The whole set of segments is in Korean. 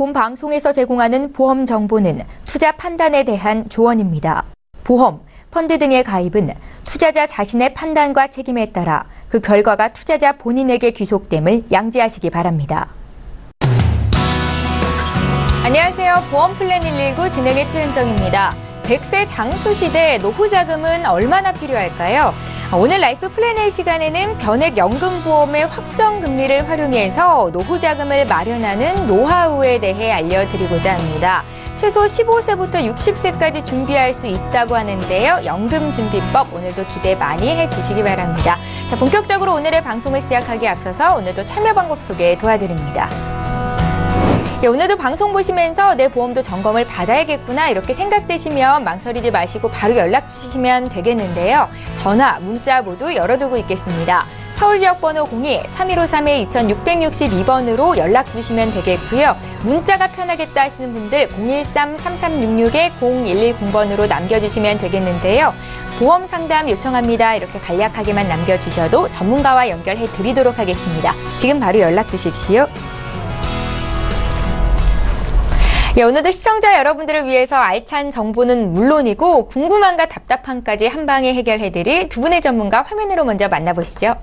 본 방송에서 제공하는 보험 정보는 투자 판단에 대한 조언입니다. 보험, 펀드 등의 가입은 투자자 자신의 판단과 책임에 따라 그 결과가 투자자 본인에게 귀속됨을 양지하시기 바랍니다. 안녕하세요. 보험 플랜 119 진행의 최은정입니다. 100세 장수 시대 노후 자금은 얼마나 필요할까요? 오늘 라이프 플랜의 시간에는 변액 연금보험의 확정 금리를 활용해서 노후 자금을 마련하는 노하우에 대해 알려드리고자 합니다. 최소 15세부터 60세까지 준비할 수 있다고 하는데요. 연금준비법 오늘도 기대 많이 해주시기 바랍니다. 자, 본격적으로 오늘의 방송을 시작하기에 앞서서 오늘도 참여 방법 소개 도와드립니다. 오늘도 방송 보시면서 내 보험도 점검을 받아야겠구나 이렇게 생각되시면 망설이지 마시고 바로 연락 주시면 되겠는데요. 전화, 문자 모두 열어두고 있겠습니다. 서울 지역 번호 02-3153-2662번으로 연락 주시면 되겠고요. 문자가 편하겠다 하시는 분들 013-3366-0110번으로 남겨주시면 되겠는데요. 보험 상담 요청합니다. 이렇게 간략하게만 남겨주셔도 전문가와 연결해 드리도록 하겠습니다. 지금 바로 연락 주십시오. 오늘도 시청자 여러분들을 위해서 알찬 정보는 물론이고 궁금함과 답답함까지 한 방에 해결해드릴 두 분의 전문가 화면으로 먼저 만나보시죠.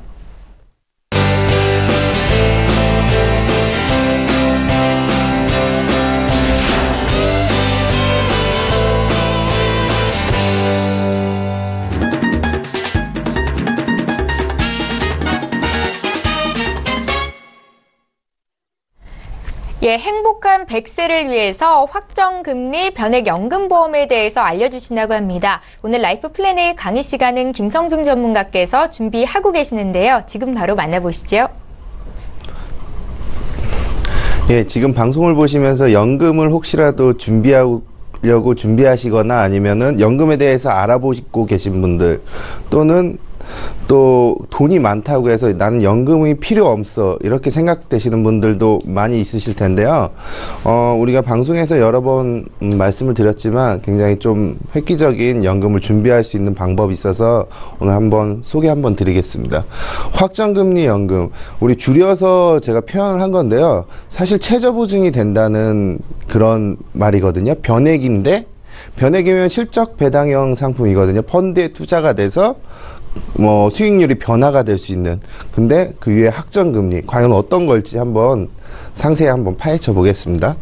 행복한 100세를 위해서 확정금리 변액연금보험에 대해서 알려주신다고 합니다. 오늘 라이프 플랜의 강의 시간은 김성중 전문가께서 준비하고 계시는데요. 지금 바로 만나보시죠. 지금 방송을 보시면서 연금을 혹시라도 준비하시거나 아니면은 연금에 대해서 알아보시고 계신 분들 또는 또 돈이 많다고 해서 나는 연금이 필요 없어 이렇게 생각되시는 분들도 많이 있으실 텐데요. 우리가 방송에서 여러 번 말씀을 드렸지만 굉장히 좀 획기적인 연금을 준비할 수 있는 방법이 있어서 오늘 한번 소개 한번 드리겠습니다. 확정금리 연금, 우리 줄여서 제가 표현을 한 건데요. 사실 최저보증이 된다는 그런 말이거든요. 변액인데 변액이면 실적 배당형 상품이거든요. 펀드에 투자가 돼서 수익률이 변화가 될 수 있는, 근데 그 위에 확정금리 과연 어떤 걸지 한번 상세히 한번 파헤쳐 보겠습니다.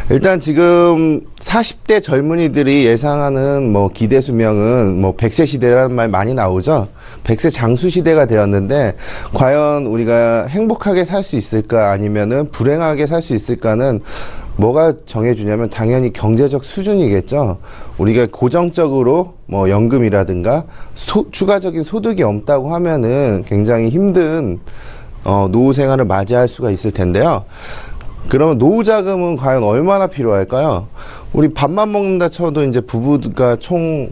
일단 지금 40대 젊은이들이 예상하는 기대 수명은 100세 시대라는 말 많이 나오죠. 100세 장수 시대가 되었는데 과연 우리가 행복하게 살 수 있을까 아니면은 불행하게 살 수 있을까는 뭐가 정해주냐면 당연히 경제적 수준이겠죠. 우리가 고정적으로 연금이라든가 추가적인 소득이 없다고 하면은 굉장히 힘든 노후 생활을 맞이할 수가 있을 텐데요. 그러면 노후 자금은 과연 얼마나 필요할까요? 우리 밥만 먹는다 쳐도 이제 부부가 총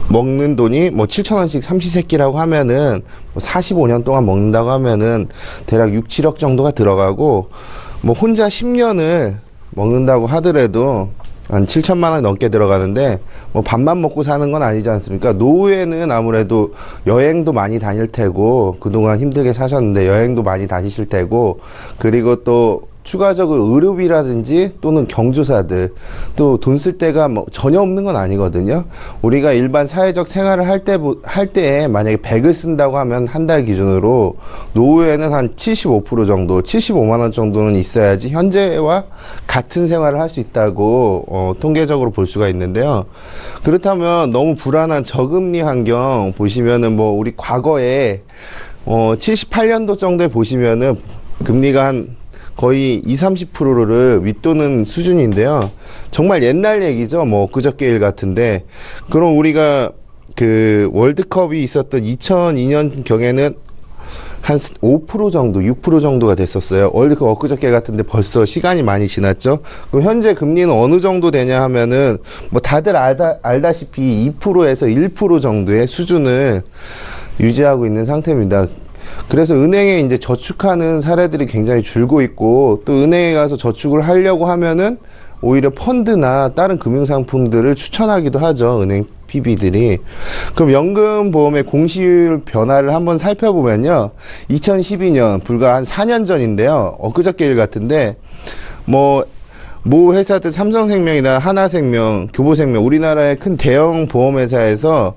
먹는 돈이 7,000원씩 삼시세끼라고 하면은 45년 동안 먹는다고 하면은 대략 6, 7억 정도가 들어가고, 혼자 10년을 먹는다고 하더라도 한 7천만 원 넘게 들어가는데 밥만 먹고 사는 건 아니지 않습니까? 노후에는 아무래도 여행도 많이 다닐 테고, 그동안 힘들게 사셨는데 여행도 많이 다니실 테고, 그리고 또 추가적으로 의료비라든지 또는 경조사들 또 돈 쓸 데가 전혀 없는 건 아니거든요. 우리가 일반 사회적 생활을 할 때에 만약에 100을 쓴다고 하면 한 달 기준으로 노후에는 한 75% 정도, 75만 원 정도는 있어야지 현재와 같은 생활을 할 수 있다고 통계적으로 볼 수가 있는데요. 그렇다면 너무 불안한 저금리 환경 보시면은 우리 과거에 78년도 정도에 보시면은 금리가 한 거의 20-30%를 윗도는 수준인데요. 정말 옛날 얘기죠. 엊그저께 일 같은데, 그럼 우리가 그 월드컵이 있었던 2002년 경에는 한 5% 정도, 6% 정도가 됐었어요. 월드컵 엊그저께 같은데 벌써 시간이 많이 지났죠. 그럼 현재 금리는 어느 정도 되냐 하면은 다들 알다시피 2%에서 1% 정도의 수준을 유지하고 있는 상태입니다. 그래서 은행에 이제 저축하는 사례들이 굉장히 줄고 있고, 또 은행에 가서 저축을 하려고 하면은 오히려 펀드나 다른 금융상품들을 추천하기도 하죠, 은행 PB들이. 그럼 연금보험의 공시율 변화를 한번 살펴보면요, 2012년 불과 한 4년 전인데요, 엊그저께 일 같은데 모 회사들 삼성생명이나 하나생명, 교보생명, 우리나라의 큰 대형 보험회사에서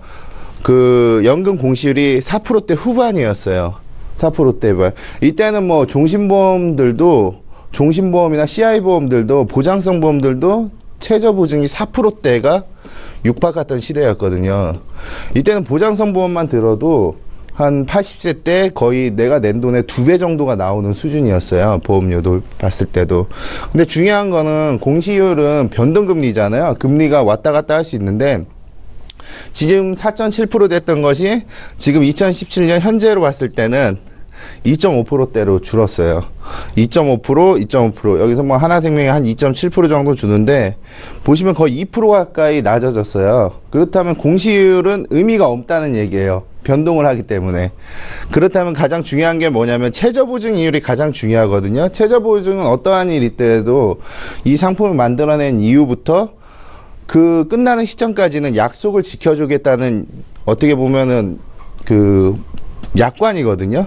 그 연금 공시율이 4%대 후반이었어요. 4%대 후반. 이때는 뭐 종신보험이나 CI보험들도 보장성 보험들도 최저 보증이 4%대가 육박했던 시대였거든요. 이때는 보장성 보험만 들어도 한 80세 때 거의 내가 낸 돈의 2배 정도가 나오는 수준이었어요. 보험료도 봤을 때도. 근데 중요한 거는 공시율은 변동금리잖아요. 금리가 왔다 갔다 할 수 있는데 지금 4.7% 됐던 것이 지금 2017년 현재로 봤을 때는 2.5%대로 줄었어요. 2.5%. 여기서 뭐 하나생명이 한 2.7% 정도 주는데 보시면 거의 2% 가까이 낮아졌어요. 그렇다면 공시율은 의미가 없다는 얘기예요. 변동을 하기 때문에. 그렇다면 가장 중요한 게 뭐냐면 최저보증 이율이 가장 중요하거든요. 최저보증은 어떠한 일이 있더라도 이 상품을 만들어낸 이후부터 그 끝나는 시점까지는 약속을 지켜주겠다는 어떻게 보면은 그 약관이거든요.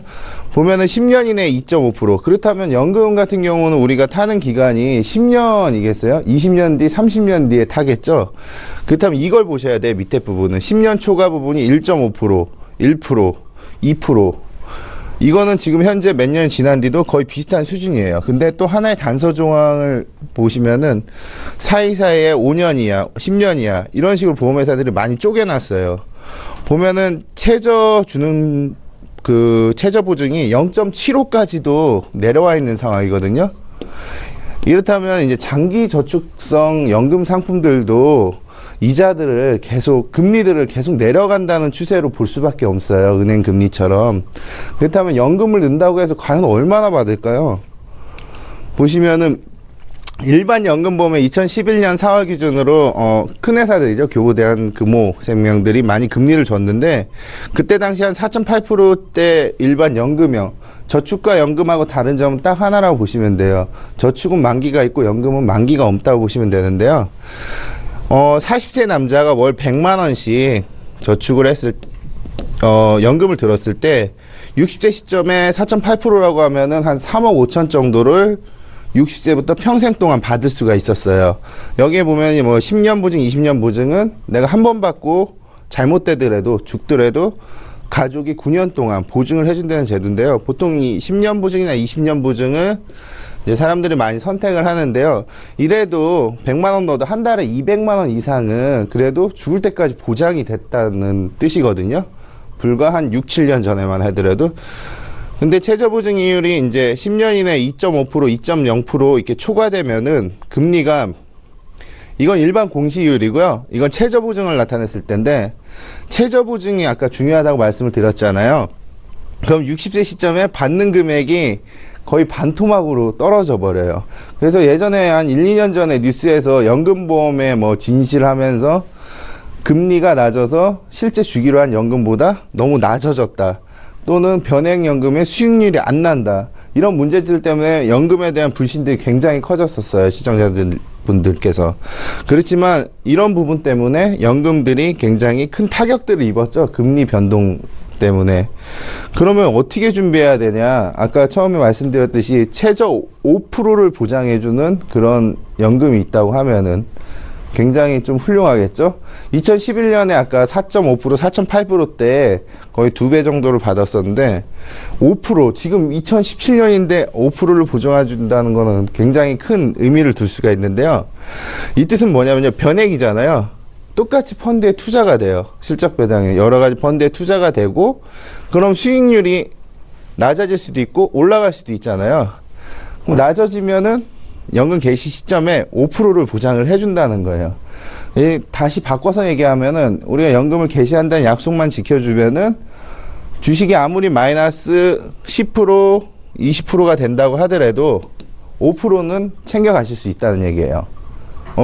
보면은 10년 이내 2.5%. 그렇다면 연금 같은 경우는 우리가 타는 기간이 10년이겠어요? 20년 뒤, 30년 뒤에 타겠죠? 그렇다면 이걸 보셔야 돼, 밑에 부분은. 10년 초과 부분이 1.5%, 1%, 2%. 이거는 지금 현재 몇 년 지난 뒤도 거의 비슷한 수준이에요. 근데 또 하나의 단서 조항을 보시면은 사이사이에 5년 이하, 10년 이하 이런 식으로 보험회사들이 많이 쪼개놨어요. 보면은 최저 주는 그 최저 보증이 0.75까지도 내려와 있는 상황이거든요. 이렇다면 이제 장기 저축성 연금 상품들도 이자들을 계속 금리들을 계속 내려간다는 추세로 볼 수밖에 없어요. 은행 금리처럼. 그렇다면 연금을 넣는다고 해서 과연 얼마나 받을까요? 보시면은 일반 연금보험에 2011년 4월 기준으로 큰 회사들이죠. 교보대한, 금호생명들이 많이 금리를 줬는데 그때 당시 한 4.8%대 일반 연금형 저축과 연금하고 다른 점은 딱 하나라고 보시면 돼요. 저축은 만기가 있고 연금은 만기가 없다고 보시면 되는데요. 40세 남자가 월 100만 원씩 저축을 했을 연금을 들었을 때 60세 시점에 4.8%라고 하면은 한 3억 5천 정도를 60세부터 평생 동안 받을 수가 있었어요. 여기에 보면 뭐 10년 보증, 20년 보증은 내가 한 번 받고 잘못되더라도 죽더라도 가족이 9년 동안 보증을 해준다는 제도인데요. 보통 이 10년 보증이나 20년 보증을 이제 사람들이 많이 선택을 하는데요. 이래도 100만 원 넣어도 한 달에 200만 원 이상은 그래도 죽을 때까지 보장이 됐다는 뜻이거든요. 불과 한 6, 7년 전에만 하더라도. 근데 최저보증 이율이 이제 10년 이내 2.5%, 2.0% 이렇게 초과되면은 금리가 이건 일반 공시율이고요. 이건 최저보증을 나타냈을 텐데 최저보증이 아까 중요하다고 말씀을 드렸잖아요. 그럼 60세 시점에 받는 금액이 거의 반토막으로 떨어져 버려요. 그래서 예전에 한 1, 2년 전에 뉴스에서 연금보험에 뭐 진실하면서 금리가 낮아서 실제 주기로 한 연금보다 너무 낮아졌다. 또는 변액연금의 수익률이 안 난다. 이런 문제들 때문에 연금에 대한 불신들이 굉장히 커졌었어요. 시청자분들께서. 그렇지만 이런 부분 때문에 연금들이 굉장히 큰 타격들을 입었죠. 금리 변동 때문에. 그러면 어떻게 준비해야 되냐? 아까 처음에 말씀드렸듯이 최저 5%를 보장해주는 그런 연금이 있다고 하면은 굉장히 좀 훌륭하겠죠? 2011년에 아까 4.5%, 4.8%대 거의 2배 정도를 받았었는데 5%, 지금 2017년인데 5%를 보장해준다는 거는 굉장히 큰 의미를 둘 수가 있는데요. 이 뜻은 뭐냐면요. 변액이잖아요. 똑같이 펀드에 투자가 돼요. 실적 배당에 여러 가지 펀드에 투자가 되고 그럼 수익률이 낮아질 수도 있고 올라갈 수도 있잖아요. 그럼 낮아지면은 연금 개시 시점에 5%를 보장을 해준다는 거예요. 다시 바꿔서 얘기하면은 우리가 연금을 개시한다는 약속만 지켜주면은 주식이 아무리 마이너스 10%, 20%가 된다고 하더라도 5%는 챙겨가실 수 있다는 얘기예요.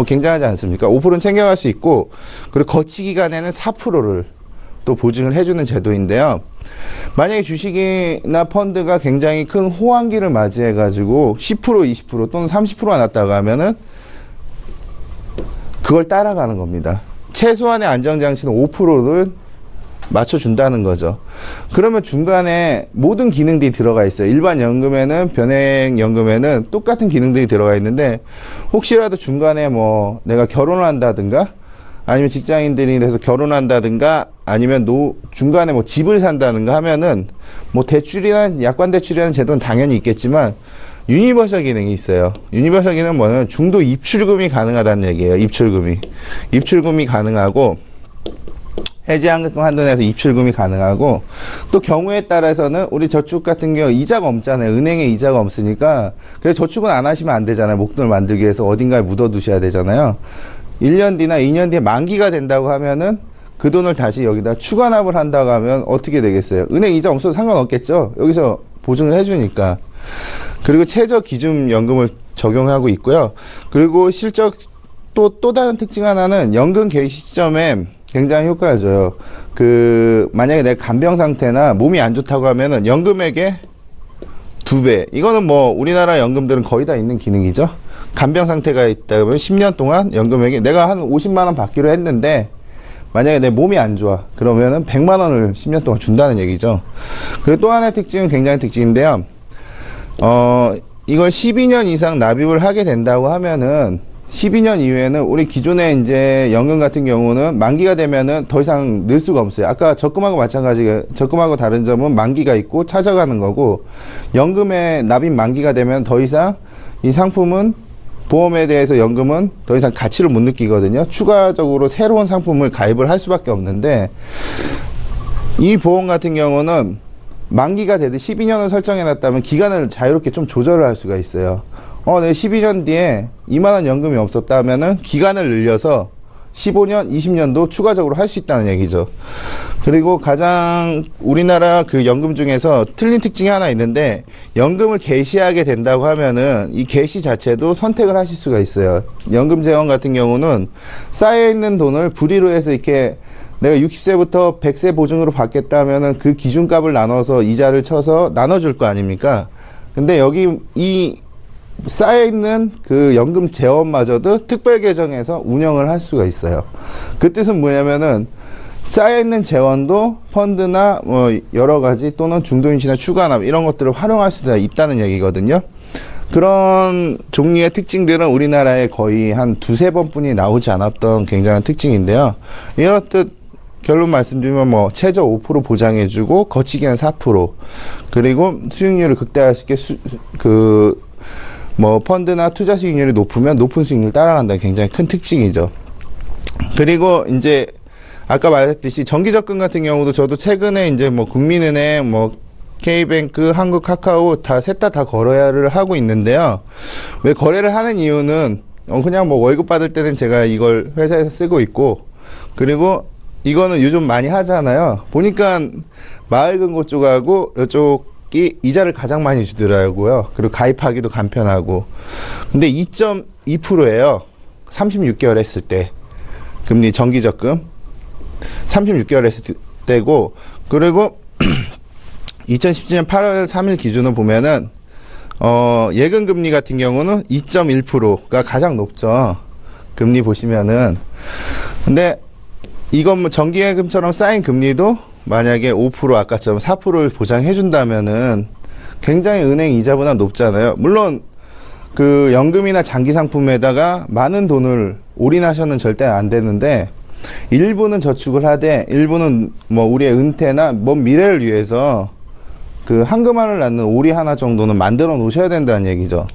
굉장하지 않습니까? 5%는 챙겨갈 수 있고 그리고 거치 기간에는 4%를 또 보증을 해주는 제도인데요. 만약에 주식이나 펀드가 굉장히 큰 호황기를 맞이해가지고 10%, 20% 또는 30%가 났다고 하면은 그걸 따라가는 겁니다. 최소한의 안정장치는 5%는 맞춰준다는 거죠. 그러면 중간에 모든 기능들이 들어가 있어요. 일반 연금에는, 변액연금에는 똑같은 기능들이 들어가 있는데, 혹시라도 중간에 뭐 내가 결혼을 한다든가, 아니면 직장인들이 돼서 결혼한다든가, 아니면 중간에 뭐 집을 산다든가 하면은, 뭐 대출이나 약관 대출이라는 제도는 당연히 있겠지만, 유니버설 기능이 있어요. 유니버설 기능은 뭐냐면 중도 입출금이 가능하다는 얘기예요. 입출금이 가능하고, 해지환급 한도 내에서 입출금이 가능하고, 또 경우에 따라서는 우리 저축 같은 경우 이자가 없잖아요. 은행에 이자가 없으니까. 그래서 저축은 안 하시면 안 되잖아요. 목돈을 만들기 위해서 어딘가에 묻어두셔야 되잖아요. 1년 뒤나 2년 뒤에 만기가 된다고 하면은 그 돈을 다시 여기다 추가납을 한다고 하면 어떻게 되겠어요? 은행 이자 없어도 상관없겠죠? 여기서 보증을 해주니까. 그리고 최저 기준 연금을 적용하고 있고요. 그리고 실적 또 다른 특징 하나는 연금 개시 시점에 굉장히 효과를 줘요. 만약에 내가 간병 상태나 몸이 안 좋다고 하면은 연금액의 2배. 이거는 뭐 우리나라 연금들은 거의 다 있는 기능이죠. 간병 상태가 있다면 10년 동안 연금액이 내가 한 50만 원 받기로 했는데 만약에 내 몸이 안 좋아. 그러면은 100만 원을 10년 동안 준다는 얘기죠. 그리고 또 하나의 특징은 굉장히 특징인데요. 이걸 12년 이상 납입을 하게 된다고 하면은 12년 이후에는 우리 기존의 이제 연금 같은 경우는 만기가 되면은 더 이상 늘 수가 없어요. 아까 적금하고 마찬가지게 적금하고 다른 점은 만기가 있고 찾아가는 거고, 연금의 납입 만기가 되면 더 이상 이 상품은 보험에 대해서 연금은 더 이상 가치를 못 느끼거든요. 추가적으로 새로운 상품을 가입을 할 수밖에 없는데, 이 보험 같은 경우는 만기가 되듯 12년을 설정해 놨다면 기간을 자유롭게 좀 조절을 할 수가 있어요. 내가 12년 뒤에 2만원 연금이 없었다 하면은 기간을 늘려서 15년, 20년도 추가적으로 할 수 있다는 얘기죠. 그리고 가장 우리나라 그 연금 중에서 틀린 특징이 하나 있는데, 연금을 개시하게 된다고 하면은 이 개시 자체도 선택을 하실 수가 있어요. 연금 재원 같은 경우는 쌓여있는 돈을 불이로 해서 이렇게 내가 60세부터 100세 보증으로 받겠다 하면은 그 기준값을 나눠서 이자를 쳐서 나눠줄 거 아닙니까? 근데 여기 이 쌓여있는 그 연금 재원마저도 특별 계정에서 운영을 할 수가 있어요. 그 뜻은 뭐냐면은 쌓여있는 재원도 펀드나 뭐 여러 가지 또는 중도인치나 추가납 이런 것들을 활용할 수가 있다는 얘기거든요. 그런 종류의 특징들은 우리나라에 거의 한 2-3번 뿐이 나오지 않았던 굉장한 특징인데요. 이렇듯 결론 말씀드리면 뭐 최저 5% 보장해주고 거치기한 4%, 그리고 수익률을 극대화시켜 뭐 펀드나 투자 수익률이 높으면 높은 수익률을 따라간다는 굉장히 큰 특징이죠. 그리고 이제 아까 말했듯이 정기적금 같은 경우도 저도 최근에 이제 뭐 국민은행, 뭐 K뱅크, 한국카카오 셋 다 거래를 하고 있는데요. 왜 거래를 하는 이유는 그냥 뭐 월급 받을 때는 제가 이걸 회사에서 쓰고 있고, 그리고 이거는 요즘 많이 하잖아요. 보니까 마을금고 쪽하고 이쪽이 이자를 가장 많이 주더라고요. 그리고 가입하기도 간편하고. 근데 2.2%예요. 36개월 했을 때. 금리 정기적금. 36개월 했을 때고, 그리고 2017년 8월 3일 기준으로 보면은 예금 금리 같은 경우는 2.1%가 가장 높죠. 금리 보시면은. 근데 이건 뭐 정기예금처럼 쌓인 금리도 만약에 5% 아까처럼 4%를 보장해 준다면은 굉장히 은행 이자보다 높잖아요. 물론 그 연금이나 장기 상품에다가 많은 돈을 올인하셔는 절대 안 되는데, 일부는 저축을 하되 일부는 뭐 우리의 은퇴나 먼 미래를 위해서 그 한금알을 낳는 오리 하나 정도는 만들어 놓으셔야 된다는 얘기죠.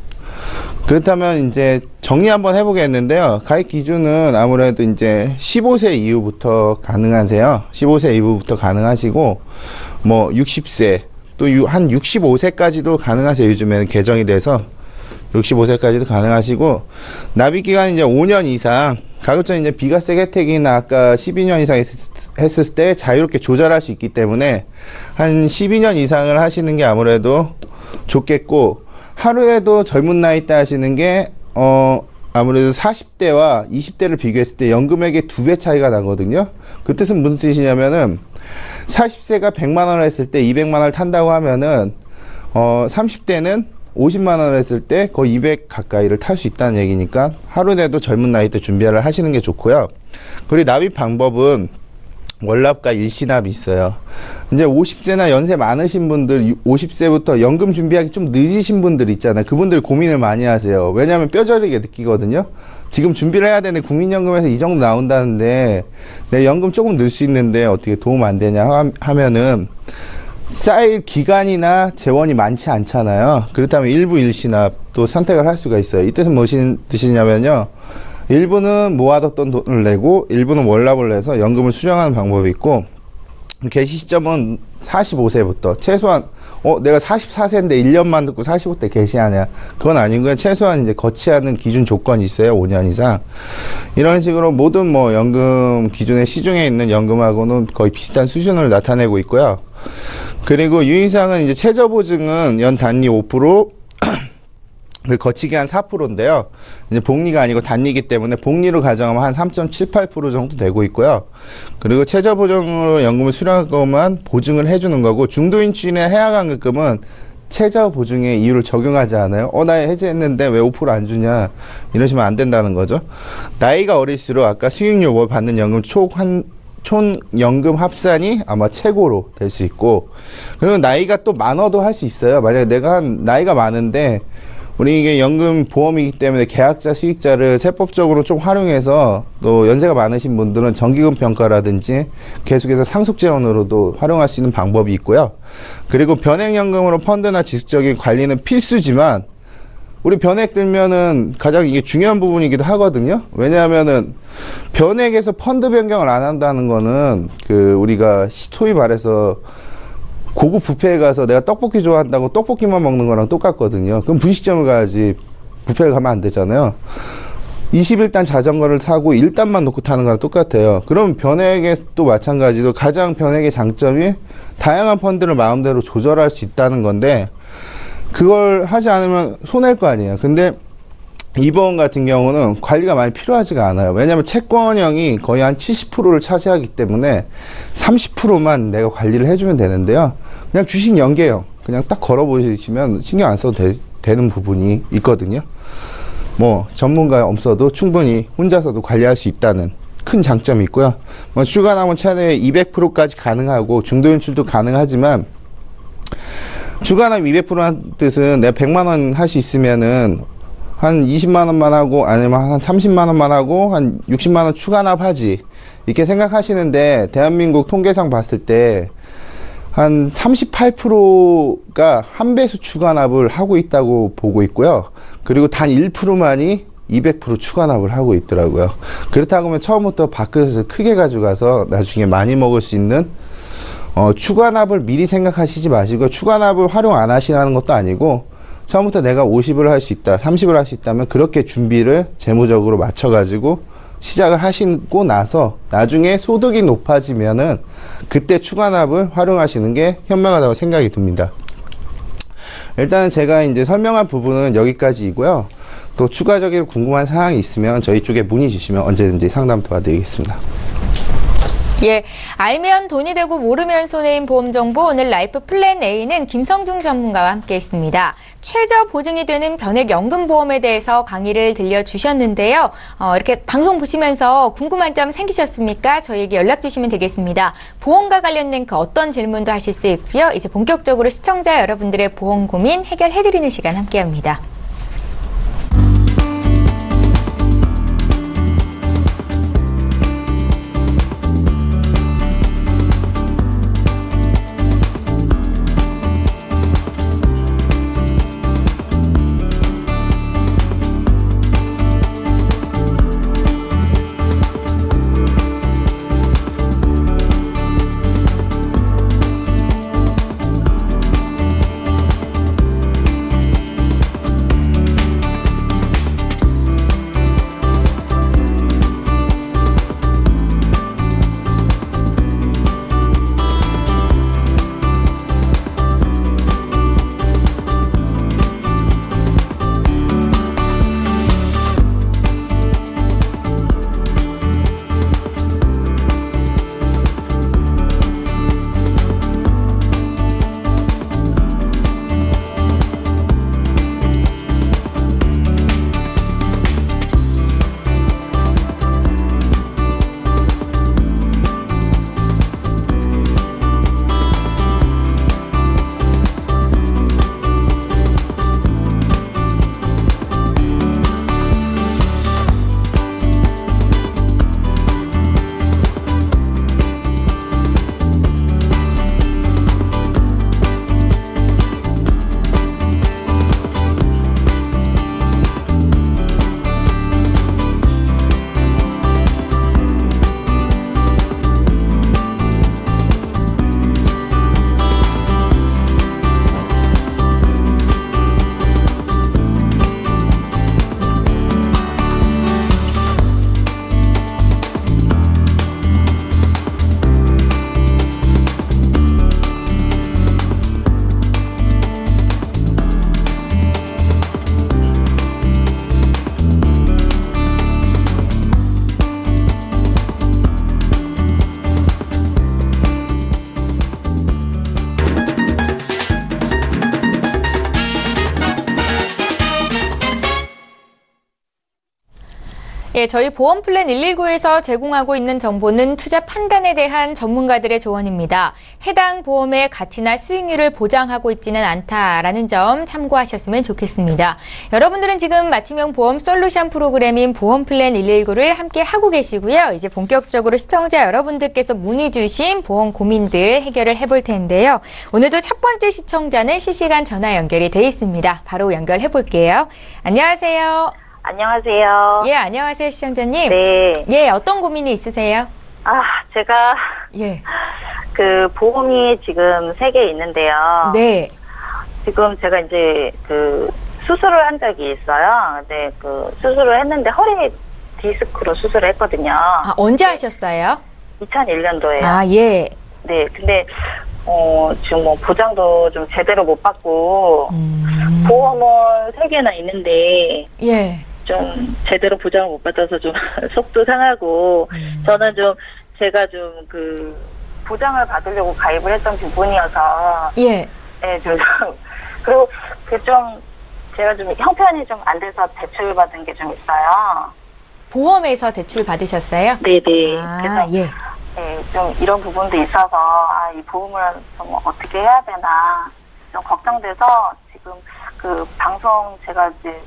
그렇다면 이제 정리 한번 해보겠는데요. 가입 기준은 아무래도 이제 15세 이후부터 가능하세요. 15세 이후부터 가능하시고, 뭐 60세 또 한 65세까지도 가능하세요. 요즘에는 개정이 돼서 65세까지도 가능하시고, 납입 기간이 이제 5년 이상, 가급적 이제 비과세 혜택이나 아까 12년 이상 했을 때 자유롭게 조절할 수 있기 때문에 한 12년 이상을 하시는 게 아무래도 좋겠고, 하루에도 젊은 나이 때 하시는 게 아무래도 40대와 20대를 비교했을 때 연금액의 2배 차이가 나거든요. 그 뜻은 무슨 뜻이냐면은 40세가 100만 원을 했을 때 200만 원을 탄다고 하면은 30대는 50만 원을 했을 때 거의 200 가까이를 탈 수 있다는 얘기니까 하루에도 젊은 나이 때 준비를 하시는 게 좋고요. 그리고 납입 방법은 월납과 일시납이 있어요. 이제 50세나 연세 많으신 분들, 50세부터 연금 준비하기 좀 늦으신 분들 있잖아요. 그분들 고민을 많이 하세요. 왜냐하면 뼈저리게 느끼거든요. 지금 준비를 해야 되는데 국민연금에서 이 정도 나온다는데 내 연금 조금 넣을 수 있는데 어떻게 도움 안 되냐 하면은 쌓일 기간이나 재원이 많지 않잖아요. 그렇다면 일부 일시납도 선택을 할 수가 있어요. 이 뜻은 무슨 뜻이냐면요. 일부는 모아뒀던 돈을 내고 일부는 월납을 내서 연금을 수령하는 방법이 있고, 개시 시점은 45세부터 최소한 내가 44세인데 1년만 듣고 45대 개시하냐, 그건 아니고요. 최소한 이제 거치하는 기준 조건이 있어요. 5년 이상. 이런 식으로 모든 뭐 연금 기준의 시중에 있는 연금하고는 거의 비슷한 수준을 나타내고 있고요. 그리고 유의사항은 이제 최저 보증은 연 단위 5%, 거치기 한 4%인데요. 이제 복리가 아니고 단위이기 때문에 복리로 가정하면 한 3.78% 정도 되고 있고요. 그리고 최저 보증으로 연금을 수령할 것만 보증을 해주는 거고, 중도인출이나 해약환급금은 최저 보증의 이유를 적용하지 않아요. 나 해지했는데 왜 5% 안 주냐, 이러시면 안 된다는 거죠. 나이가 어릴수록 아까 수익률 받는 연금 총 연금 합산이 아마 최고로 될 수 있고, 그리고 나이가 또 많아도 할 수 있어요. 만약에 내가 나이가 많은데 우리 이게 연금 보험이기 때문에 계약자 수익자를 세법적으로 좀 활용해서, 또 연세가 많으신 분들은 정기금 평가라든지 계속해서 상속재원으로도 활용할 수 있는 방법이 있고요. 그리고 변액연금으로 펀드나 지속적인 관리는 필수지만, 우리 변액 들면은 가장 이게 중요한 부분이기도 하거든요. 왜냐하면은 변액에서 펀드 변경을 안 한다는 거는 우리가 소위 말해서 고급 뷔페에 가서 내가 떡볶이 좋아한다고 떡볶이만 먹는 거랑 똑같거든요. 그럼 분식점을 가야지 뷔페를 가면 안 되잖아요. 21단 자전거를 타고 1단만 놓고 타는 거랑 똑같아요. 그럼 변액에 또 마찬가지로 가장 변액의 장점이 다양한 펀드를 마음대로 조절할 수 있다는 건데, 그걸 하지 않으면 손해일 거 아니에요. 근데 이 보험 같은 경우는 관리가 많이 필요하지가 않아요. 왜냐하면 채권형이 거의 한 70%를 차지하기 때문에 30%만 내가 관리를 해주면 되는데요. 그냥 주식 연계형, 그냥 딱 걸어보시면 신경 안 써도 되는 부분이 있거든요. 뭐 전문가 없어도 충분히 혼자서도 관리할 수 있다는 큰 장점이 있고요. 뭐 주가남은 최대 200%까지 가능하고 중도인출도 가능하지만, 주가남 200%란 뜻은 내가 100만 원 할 수 있으면은 한 20만 원만 하고, 아니면 한 30만 원만 하고 한 60만 원 추가납 하지, 이렇게 생각하시는데, 대한민국 통계상 봤을 때 한 38%가 한 배수 추가납을 하고 있다고 보고 있고요. 그리고 단 1%만이 200% 추가납을 하고 있더라고요. 그렇다고 하면 처음부터 밖에서 크게 가져가서 나중에 많이 먹을 수 있는 추가납을 미리 생각하시지 마시고, 추가납을 활용 안 하시라는 것도 아니고, 처음부터 내가 50을 할 수 있다, 30을 할 수 있다면 그렇게 준비를 재무적으로 맞춰가지고 시작을 하시고 나서 나중에 소득이 높아지면은 그때 추가납을 활용하시는 게 현명하다고 생각이 듭니다. 일단은 제가 이제 설명한 부분은 여기까지이고요. 또 추가적인 궁금한 사항이 있으면 저희 쪽에 문의 주시면 언제든지 상담 도와드리겠습니다. 예, 알면 돈이 되고 모르면 손해인 보험 정보, 오늘 라이프 플랜 A는 김성중 전문가와 함께 했습니다. 최저 보증이 되는 변액연금보험에 대해서 강의를 들려주셨는데요. 이렇게 방송 보시면서 궁금한 점 생기셨습니까? 저희에게 연락 주시면 되겠습니다. 보험과 관련된 그 어떤 질문도 하실 수 있고요. 이제 본격적으로 시청자 여러분들의 보험 고민 해결해드리는 시간 함께합니다. 예, 저희 보험플랜 119에서 제공하고 있는 정보는 투자 판단에 대한 전문가들의 조언입니다. 해당 보험의 가치나 수익률을 보장하고 있지는 않다라는 점 참고하셨으면 좋겠습니다. 여러분들은 지금 맞춤형 보험 솔루션 프로그램인 보험플랜 119를 함께 하고 계시고요. 이제 본격적으로 시청자 여러분들께서 문의 주신 보험 고민들 해결을 해볼 텐데요. 오늘도 첫 번째 시청자는 실시간 전화 연결이 돼 있습니다. 바로 연결해 볼게요. 안녕하세요. 안녕하세요. 예, 안녕하세요, 시청자님. 네. 예, 어떤 고민이 있으세요? 제가 예. 그 보험이 지금 3개 있는데요. 네. 지금 제가 이제 그 수술을 한 적이 있어요. 근데 그 수술을 했는데 허리 디스크로 수술을 했거든요. 언제 하셨어요? 2001년도에요. 예. 네. 근데 지금 뭐 보장도 좀 제대로 못 받고 보험은 3개나 있는데 예. 좀 제대로 보장을 못 받아서 좀 속도 상하고 저는 좀 제가 좀 그 보장을 받으려고 가입을 했던 부분이어서 예. 네, 좀 그리고 그 좀 제가 좀 형편이 좀 안 돼서 대출 받은 게 좀 있어요. 보험에서 대출 받으셨어요? 네네. 그래서 예. 네, 좀 이런 부분도 있어서 이 보험을 좀 어떻게 해야 되나 좀 걱정돼서 지금 그 방송 제가 이제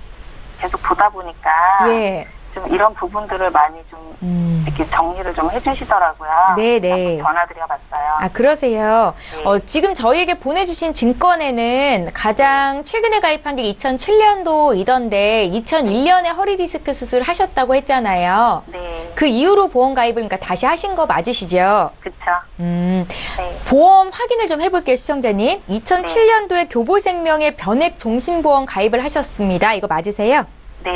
계속 보다 보니까 예. 좀 이런 부분들을 많이 좀 이렇게 정리를 좀 해주시더라고요. 네네. 전화드려봤어요. 그러세요. 네. 지금 저희에게 보내주신 증권에는 가장 최근에 가입한 게 2007년도이던데 2001년에 허리 디스크 수술 하셨다고 했잖아요. 네. 그 이후로 보험 가입을 그러니까 다시 하신 거 맞으시죠? 그쵸. 네. 네. 보험 확인을 좀 해볼게요, 시청자님. 2007년도에 교보생명의 변액 종신보험 가입을 하셨습니다. 이거 맞으세요? 네,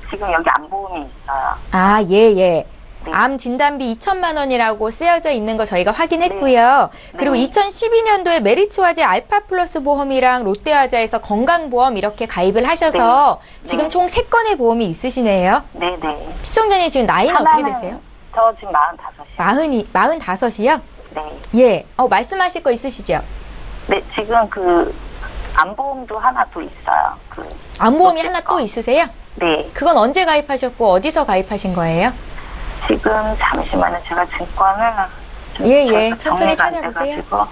지금 여기 암보험이 있어요. 예. 네. 암 진단비 2천만 원이라고 쓰여져 있는 거 저희가 확인했고요. 네. 그리고 2012년도에 메리츠화재 알파플러스 보험이랑 롯데화재에서 건강보험 이렇게 가입을 하셔서 네. 지금 네. 총 3건의 보험이 있으시네요. 네네. 시청자님 지금 나이는 어떻게 되세요? 저 지금 45이요. 45이요? 네. 예. 말씀하실 거 있으시죠? 네, 지금 그 암보험도 하나 또 있어요. 암보험이 하나 또 있으세요? 네. 그건 언제 가입하셨고 어디서 가입하신 거예요? 지금 잠시만요. 제가 증권을 좀 예. 천천히 정리가 안 찾아보세요. 돼가지고.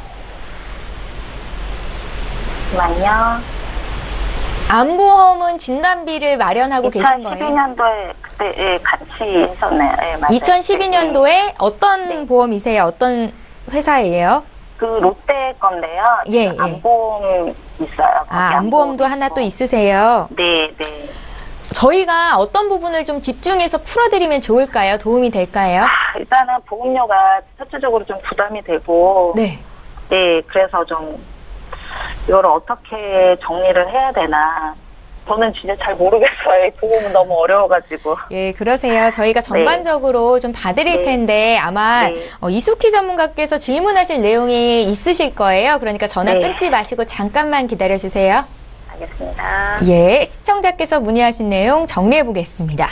잠시만요. 암보험은 진단비를 마련하고 계신 거예요? 2012년도에 그때 같이 했었네요. 예, 맞아요. 2012년도에 어떤 네. 보험이세요? 어떤 회사예요? 그 롯데 건데요. 예. 암보험 있어요. 거기 암보험도 암보험 하나 있고. 또 있으세요? 네. 저희가 어떤 부분을 좀 집중해서 풀어드리면 좋을까요? 도움이 될까요? 일단은 보험료가 첫째적으로 좀 부담이 되고. 네. 네, 그래서 좀 이걸 어떻게 정리를 해야 되나. 저는 진짜 잘 모르겠어요. 이 보험은 너무 어려워가지고. 예, 그러세요. 저희가 전반적으로 좀 봐드릴 텐데 아마 이숙희 전문가께서 질문하실 내용이 있으실 거예요. 그러니까 전화 끊지 마시고 잠깐만 기다려주세요. 알겠습니다. 예, 시청자께서 문의하신 내용 정리해 보겠습니다.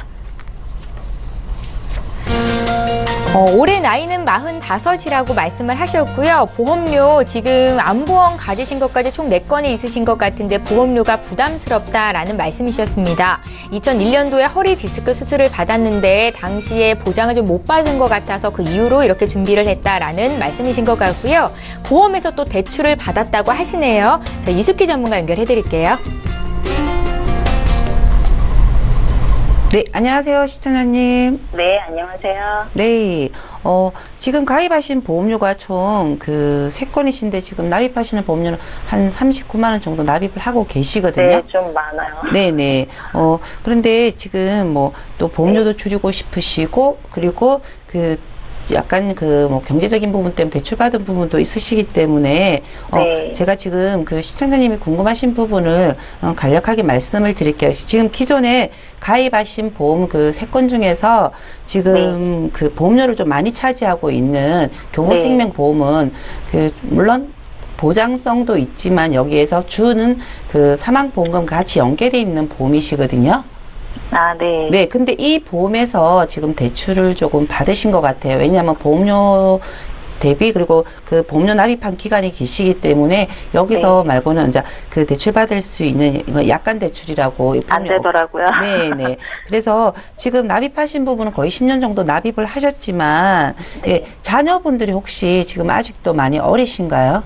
올해 나이는 45이라고 말씀을 하셨고요. 보험료 지금 암보험 가지신 것까지 총 4건이 있으신 것 같은데 보험료가 부담스럽다라는 말씀이셨습니다. 2001년도에 허리 디스크 수술을 받았는데 당시에 보장을 좀 못 받은 것 같아서 그 이후로 이렇게 준비를 했다라는 말씀이신 것 같고요. 보험에서 또 대출을 받았다고 하시네요. 자, 이숙희 전문가 연결해 드릴게요. 네, 안녕하세요, 시청자님. 네, 안녕하세요. 네, 지금 가입하신 보험료가 총 3건이신데 지금 납입하시는 보험료는 한 39만 원 정도 납입을 하고 계시거든요. 네, 좀 많아요. 네네. 그런데 지금 또 보험료도 줄이고 싶으시고, 그리고 약간 경제적인 부분 때문에 대출받은 부분도 있으시기 때문에, 제가 지금 시청자님이 궁금하신 부분을 간략하게 말씀을 드릴게요. 지금 기존에 가입하신 보험 3건 중에서 지금 보험료를 좀 많이 차지하고 있는 교보생명 보험은 물론 보장성도 있지만 여기에서 주는 사망보험금 같이 연계되어 있는 보험이시거든요. 네. 네, 근데 이 보험에서 지금 대출을 조금 받으신 것 같아요. 왜냐하면 보험료 대비 그리고 그 보험료 납입한 기간이 기시기 때문에 여기서 네. 말고는 이제 그 대출 받을 수 있는 이거 약관 대출이라고 안 되더라고요. 네네. 그래서 지금 납입하신 부분은 거의 10년 정도 납입을 하셨지만 네. 예, 자녀분들이 혹시 지금 아직도 많이 어리신가요?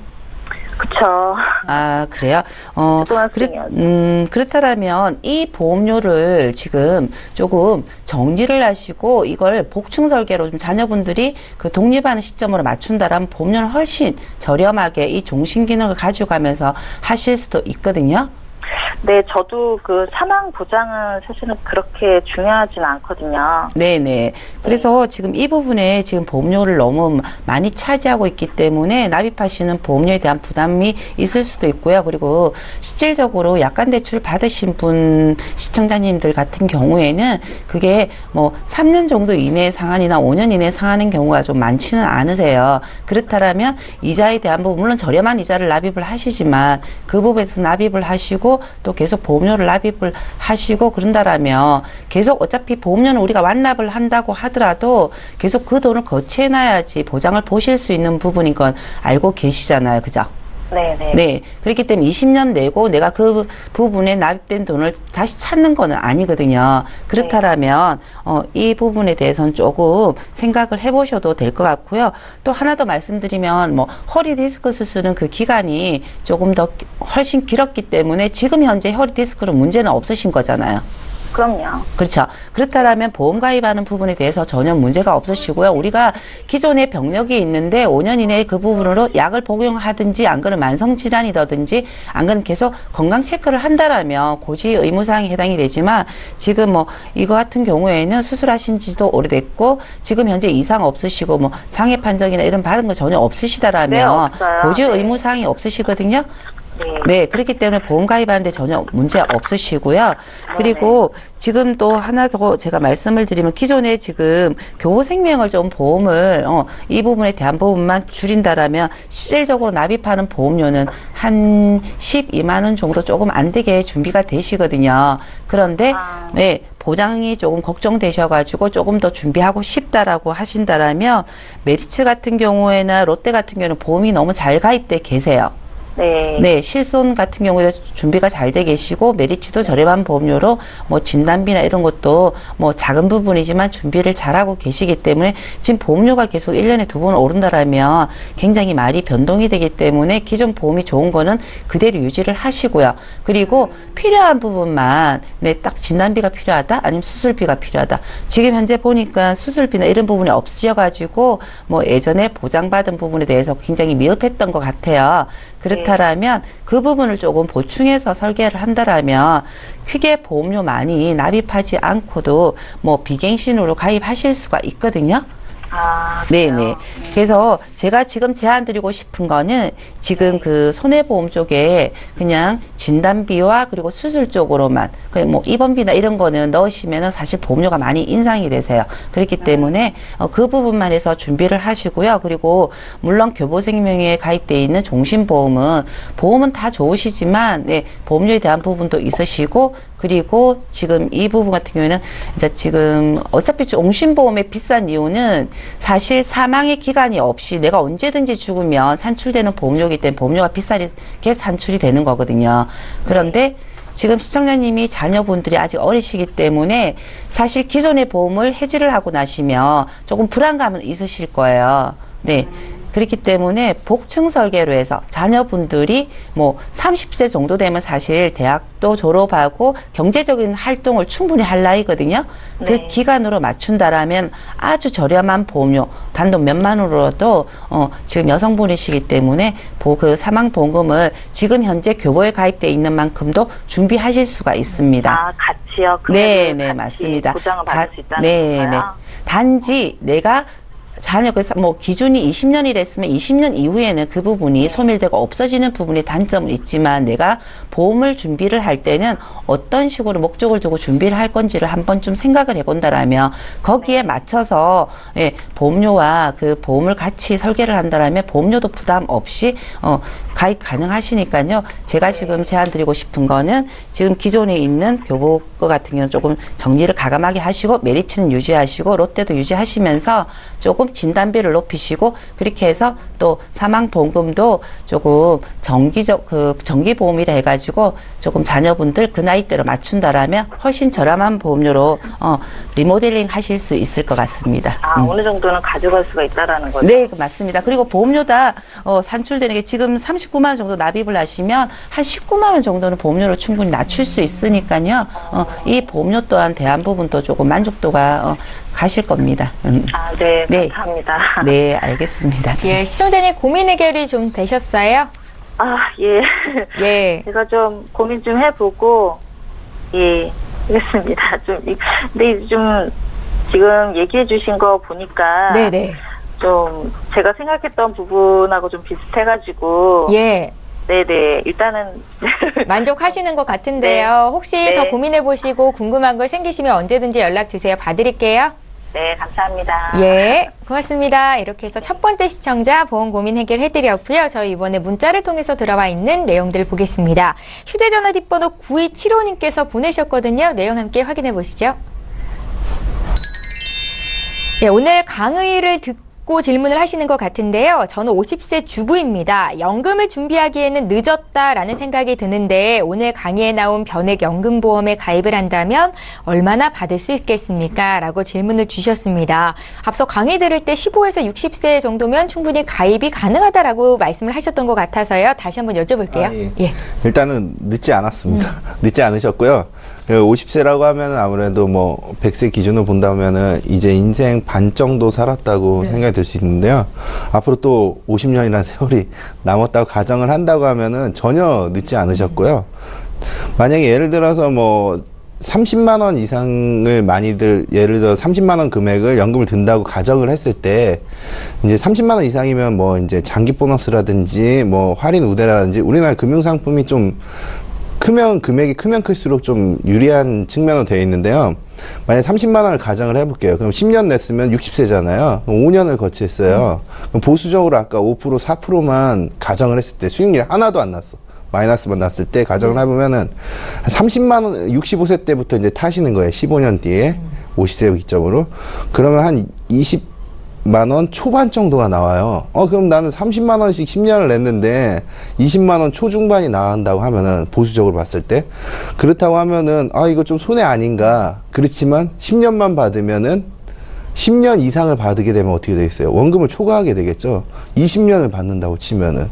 그쵸. 아, 그래요? 초등학생이었죠. 그렇다면 이 보험료를 지금 조금 정리를 하시고 이걸 복층 설계로 좀 자녀분들이 그 독립하는 시점으로 맞춘다라면 보험료는 훨씬 저렴하게 이 종신 기능을 가져가면서 하실 수도 있거든요. 네, 저도 그 사망 보장은 사실은 그렇게 중요하진 않거든요. 네네. 그래서 지금 이 부분에 지금 보험료를 너무 많이 차지하고 있기 때문에 납입하시는 보험료에 대한 부담이 있을 수도 있고요. 그리고 실질적으로 약관 대출 받으신 분, 시청자님들 같은 경우에는 그게 뭐 3년 정도 이내에 상환이나 5년 이내에 상하는 경우가 좀 많지는 않으세요. 그렇다면 이자에 대한 부분, 물론 저렴한 이자를 납입을 하시지만 그 부분에서 납입을 하시고 또 계속 보험료를 납입을 하시고 그런다라면 계속 어차피 보험료는 우리가 완납을 한다고 하더라도 계속 그 돈을 거치해놔야지 보장을 보실 수 있는 부분인 건 알고 계시잖아요. 그죠? 네네. 네. 그렇기 때문에 20년 내고 내가 그 부분에 납입된 돈을 다시 찾는 거는 아니거든요. 그렇다면, 이 부분에 대해서는 조금 생각을 해보셔도 될 것 같고요. 또 하나 더 말씀드리면, 뭐, 허리 디스크 수술은 그 기간이 조금 더 훨씬 길었기 때문에 지금 현재 허리 디스크는 문제는 없으신 거잖아요. 그럼요. 그렇죠. 그렇다면 보험 가입하는 부분에 대해서 전혀 문제가 없으시고요. 우리가 기존에 병력이 있는데 5년 이내에 그 부분으로 약을 복용하든지 안 그러면 만성질환이라든지 안 그러면 계속 건강 체크를 한다라면 고지 의무사항에 해당이 되지만 지금 뭐 이거 같은 경우에는 수술하신 지도 오래됐고 지금 현재 이상 없으시고 뭐 장애 판정이나 이런 받은 거 전혀 없으시다라면 네, 없어요. 고지 네. 의무사항이 없으시거든요. 네. 네, 그렇기 때문에 보험 가입하는데 전혀 문제 없으시고요. 그리고 지금 또 하나 더 제가 말씀을 드리면 기존에 지금 교보생명을 좀 보험을 이 부분에 대한 부분만 줄인다라면 실질적으로 납입하는 보험료는 한 12만 원 정도 조금 안 되게 준비가 되시거든요. 그런데 네, 보장이 조금 걱정되셔가지고 조금 더 준비하고 싶다라고 하신다라면 메리츠 같은 경우에나 롯데 같은 경우는 보험이 너무 잘 가입돼 계세요. 네. 네, 실손 같은 경우에 준비가 잘 돼 계시고 메리츠도 저렴한 보험료로 뭐 진단비나 이런 것도 뭐 작은 부분이지만 준비를 잘하고 계시기 때문에 지금 보험료가 계속 1년에 2번 오른다라면 굉장히 많이 변동이 되기 때문에 기존 보험이 좋은 거는 그대로 유지를 하시고요. 그리고 필요한 부분만 딱 진단비가 필요하다 아니면 수술비가 필요하다. 지금 현재 보니까 수술비나 이런 부분이 없으셔가지고 뭐 예전에 보장받은 부분에 대해서 굉장히 미흡했던 것 같아요. 그렇다라면 그 부분을 조금 보충해서 설계를 한다라면 크게 보험료 많이 납입하지 않고도 뭐 비갱신으로 가입하실 수가 있거든요. 아, 네네. 그래서 제가 지금 제안 드리고 싶은 거는 지금 그 손해보험 쪽에 그냥 진단비와 그리고 수술 쪽으로만 뭐 입원비나 이런 거는 넣으시면은 사실 보험료가 많이 인상이 되세요. 그렇기 때문에 그 부분만 해서 준비를 하시고요. 그리고 물론 교보생명에 가입되어 있는 종신보험은 보험은 다 좋으시지만 네, 보험료에 대한 부분도 있으시고 그리고 지금 이 부분 같은 경우에는 이제 지금 어차피 종신보험의 비싼 이유는 사실 사망의 기간이 없이 내가 언제든지 죽으면 산출되는 보험료이기 때문에 보험료가 비싸게 산출이 되는 거거든요. 그런데 지금 시청자님이 자녀분들이 아직 어리시기 때문에 사실 기존의 보험을 해지를 하고 나시면 조금 불안감은 있으실 거예요. 네. 그렇기 때문에 복층 설계로 해서 자녀분들이 뭐 30세 정도 되면 사실 대학도 졸업하고 경제적인 활동을 충분히 할 나이거든요. 네. 그 기간으로 맞춘다라면 아주 저렴한 보험료 단돈 몇만 원으로도 지금 여성분이시기 때문에 그 사망보험금을 지금 현재 교보에 가입되어 있는 만큼도 준비하실 수가 있습니다. 아, 같이요? 네, 같이 맞습니다. 보장을 받을 수 있다는 네, 건가요? 단지 내가 자녀, 그래서 뭐 기준이 20년이랬으면 20년 이후에는 그 부분이 소멸되고 없어지는 부분이 단점은 있지만 내가 보험을 준비를 할 때는 어떤 식으로 목적을 두고 준비를 할 건지를 한 번쯤 생각을 해본다라면 거기에 맞춰서 예, 보험료와 그 보험을 같이 설계를 한다라면 보험료도 부담 없이 가입 가능하시니까요. 제가 지금 제안 드리고 싶은 거는 지금 기존에 있는 교보 거 같은 경우는 조금 정리를 가감하게 하시고 메리츠는 유지하시고 롯데도 유지하시면서 조금 계속 진단비를 높이시고 그렇게 해서 또 사망보험금도 조금 정기보험이라 해가지고 조금 자녀분들 그 나이대로 맞춘다라면 훨씬 저렴한 보험료로 리모델링 하실 수 있을 것 같습니다. 어느 정도는 가져갈 수가 있다라는 거죠? 네, 맞습니다. 그리고 보험료 다 산출되는 게 지금 39만 원 정도 납입을 하시면 한 19만 원 정도는 보험료를 충분히 낮출 수 있으니까요. 이 보험료 또한 대한 부분도 조금 만족도가 가실 겁니다. 네, 네. 감사합니다. 네, 알겠습니다. 예, 시청자님 고민 해결이 좀 되셨어요? 예. 예. 제가 좀 고민 좀 해보고, 예, 알겠습니다. 근데 좀 지금 얘기해 주신 거 보니까. 네네. 좀 제가 생각했던 부분하고 좀 비슷해가지고. 예. 네네. 일단은. 만족하시는 것 같은데요. 네. 혹시 네. 더 고민해보시고 궁금한 걸 생기시면 언제든지 연락주세요. 봐드릴게요. 네, 감사합니다. 예, 고맙습니다. 이렇게 해서 첫 번째 시청자 보험 고민 해결해드렸고요. 저희 이번에 문자를 통해서 들어와 있는 내용들 보겠습니다. 휴대전화 뒷번호 9275님께서 보내셨거든요. 내용 함께 확인해 보시죠. 네, 오늘 강의를 듣고 질문을 하시는 것 같은데요. 저는 50세 주부입니다. 연금을 준비하기에는 늦었다라는 생각이 드는데 오늘 강의에 나온 변액연금보험에 가입을 한다면 얼마나 받을 수 있겠습니까? 라고 질문을 주셨습니다. 앞서 강의 들을 때 15에서 60세 정도면 충분히 가입이 가능하다라고 말씀을 하셨던 것 같아서요. 다시 한번 여쭤볼게요. 예. 일단은 늦지 않았습니다. 늦지 않으셨고요. 50세라고 하면 아무래도 뭐 100세 기준으로 본다면은 이제 인생 반 정도 살았다고 생각이 들 수 있는데요. 앞으로 또 50년이라는 세월이 남았다고 가정을 한다고 하면은 전혀 늦지 않으셨고요. 만약에 예를 들어서 뭐 30만 원 이상을 많이들 예를 들어 30만 원 금액을 연금을 든다고 가정을 했을 때 이제 30만 원 이상이면 뭐 이제 장기 보너스라든지 뭐 할인 우대라든지 우리나라 금융 상품이 좀 금액이 크면 클수록 좀 유리한 측면으로 되어 있는데요. 만약에 30만 원을 가정을 해볼게요. 그럼 10년 냈으면 60세잖아요. 그럼 5년을 거치했어요. 그럼 보수적으로 아까 5%, 4%만 가정을 했을 때 수익률이 하나도 안 났어. 마이너스만 났을 때 가정을 해보면은 30만 원, 65세 때부터 이제 타시는 거예요. 15년 뒤에 50세 기점으로. 그러면 한 20만 원 초반 정도가 나와요. 그럼 나는 30만 원씩 10년을 냈는데 20만 원 초중반이 나간다고 하면은 보수적으로 봤을 때 그렇다고 하면은 이거 좀 손해 아닌가. 그렇지만 10년만 받으면은 10년 이상을 받게 되면 어떻게 되겠어요? 원금을 초과하게 되겠죠. 20년을 받는다고 치면은